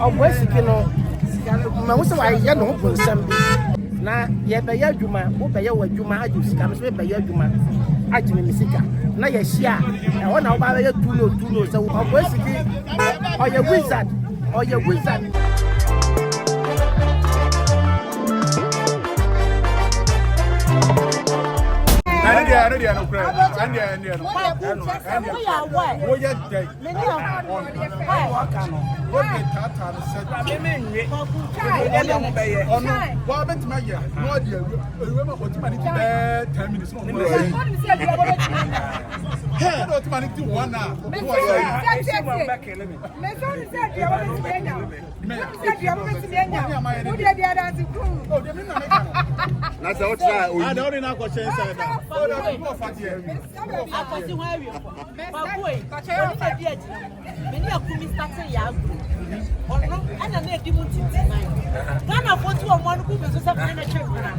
OBoy Siki no ma wo se wa ye no bonsam bi na ye be ya adwuma wo be ya wadwuma aju sika me so be ya adwuma ajime me sika na ye hia e wona wo ba ya tuno so OBoy Siki or your wizard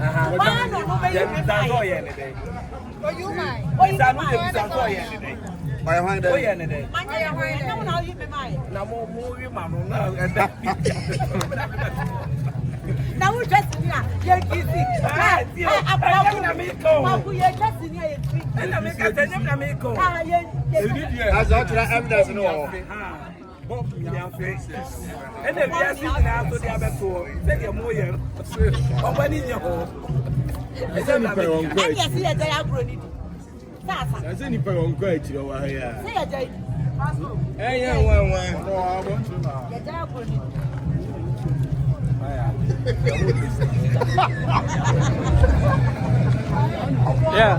I know no credit. Now we just here. You're easy. As evidence no. And if you are sitting out to the other two, take a more year. Or when in your home. I see a day I've grown it. As any per on great, you are here. Say a day. Hey, yeah, one. No, I want to know. Yeah.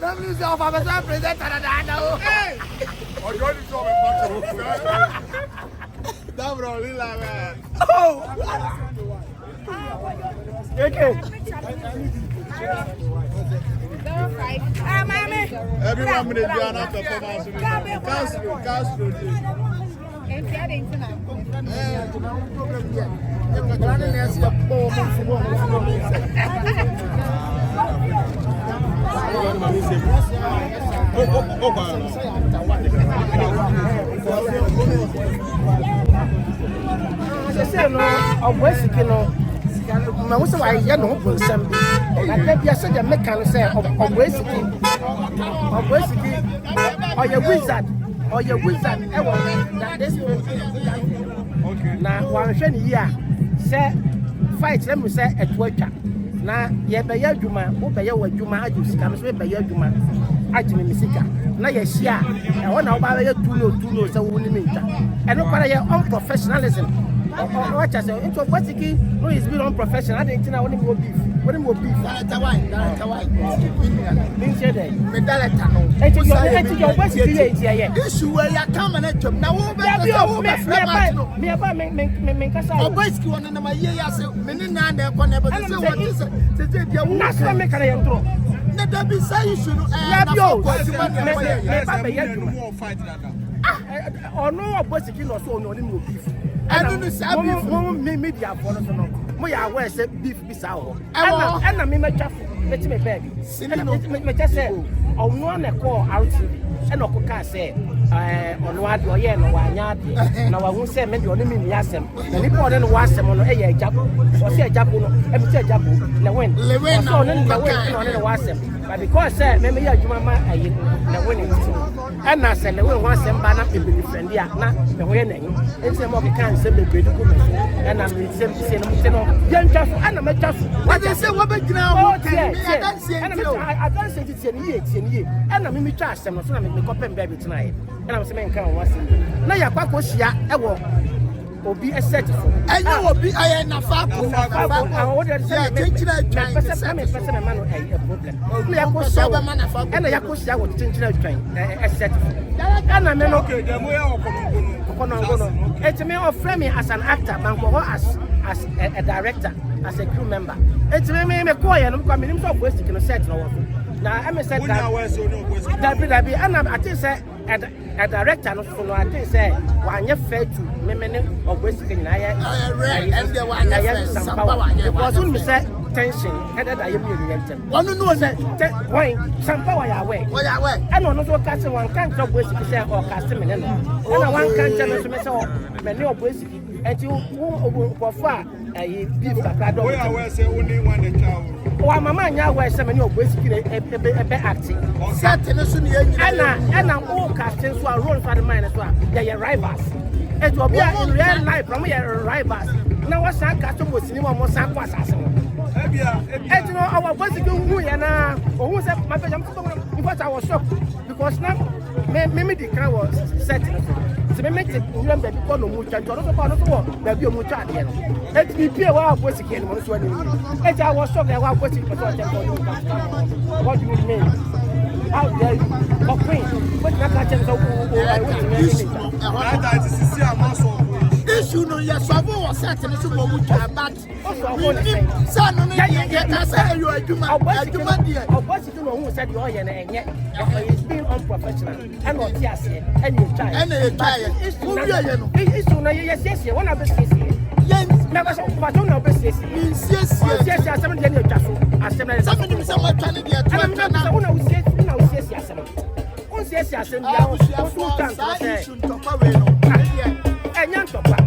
Don't lose your father present and I know. Hey! Oh! Okay. Everyone will be an performance. Castro. OBoy Siki no ma wo se wa ye no bonsam bi na da bia se de meka no se OBoy Siki or your wizard e wo na this okay na wan hwe ni ya se fight let me say eto atwa na ye be ya adwuma wo be ya wadwuma aju sika me so be ya adwuma ajime me sika na ye hia e wona wo ba ya tuno se wo ni me nta e no kwara ye unprofessionalism. Watch us. Into OBoy Siki, no, he's been unprofessional. I didn't know when he will beef. When he will beef. Tawai. Didn't say that. Medalla Tano. Your OBoy Siki, yeah. Issue where you come and job. Now, me about me Casa. OBoy Siki one in my year. I said, Menina, they're going to say what is it? That's what make a intro. Let be say you should have your or no OBoy Siki no so no beef. I don't know media for us no. Mo ya aware say beef be saw. And me twafo. Let me beg. Me just say ono na call out and okoka say ono ade oye no wanya ade na wa hu say me de ono mi asem na ni po de no wasem no e ya ejabo o say ejabo no e bi say ejabo le win so no le win no ne wasem but because say me ya adwuma ma ayi le win it and na say le win wasem ba na be friend ya na me ho ye na yi enti mo kan say be bedu ko me and na me say no me say no yen twafo and na me twafo what they say what be gina ho I don't say it ye and na me twa asem no so na me kopem baby tonight and I'm saying kan wasem na ya kwako hia e wo obi set for enya obi aye na fa ko I would say me person man no a problem me ya ko so and ya ko hia wo chinchina twan set and na me no okay dem we kono. It's me offer me as an actor, man as a director, as a crew member. It's me call you, I'm coming to Boy Siki no set no. Now I said that and I think say a director no so no I think say one year fair to me of Boy Siki na and the one year some power. Because when me say tension and that I am you one no say why some power ya way. And on also cast one can't job Boy Siki say or cast me no. And one can't tell me say many of Boy Siki and you go far beef kakra do. We are say only one child. Wa mama nya wa say many of Boy Siki ebe acting. Set no so ne And all casting so role for the mind so they are rivals. It will be in real life from your rivals. Now what san casting was in one more san kwa assassin. And you know our Boy Siki who na who say my because I was shocked because now me the crowd was set. So me make it remember because no much and also no so there be much at here. Let me pay wa Boy Siki no so any. I was shocked that wa Boy Siki for what do you mean? How dare you? What that can so issue no yes so was set no so mo but son no ya say you aduma there Boy Siki no who said you all na enye is being unprofessional and not yes and you try issue no yes one of the yes never so but don't know yes asem dey na twaso asem na some what trying dey try una we yes asem on yes asem dia o so kan say enya ntokwa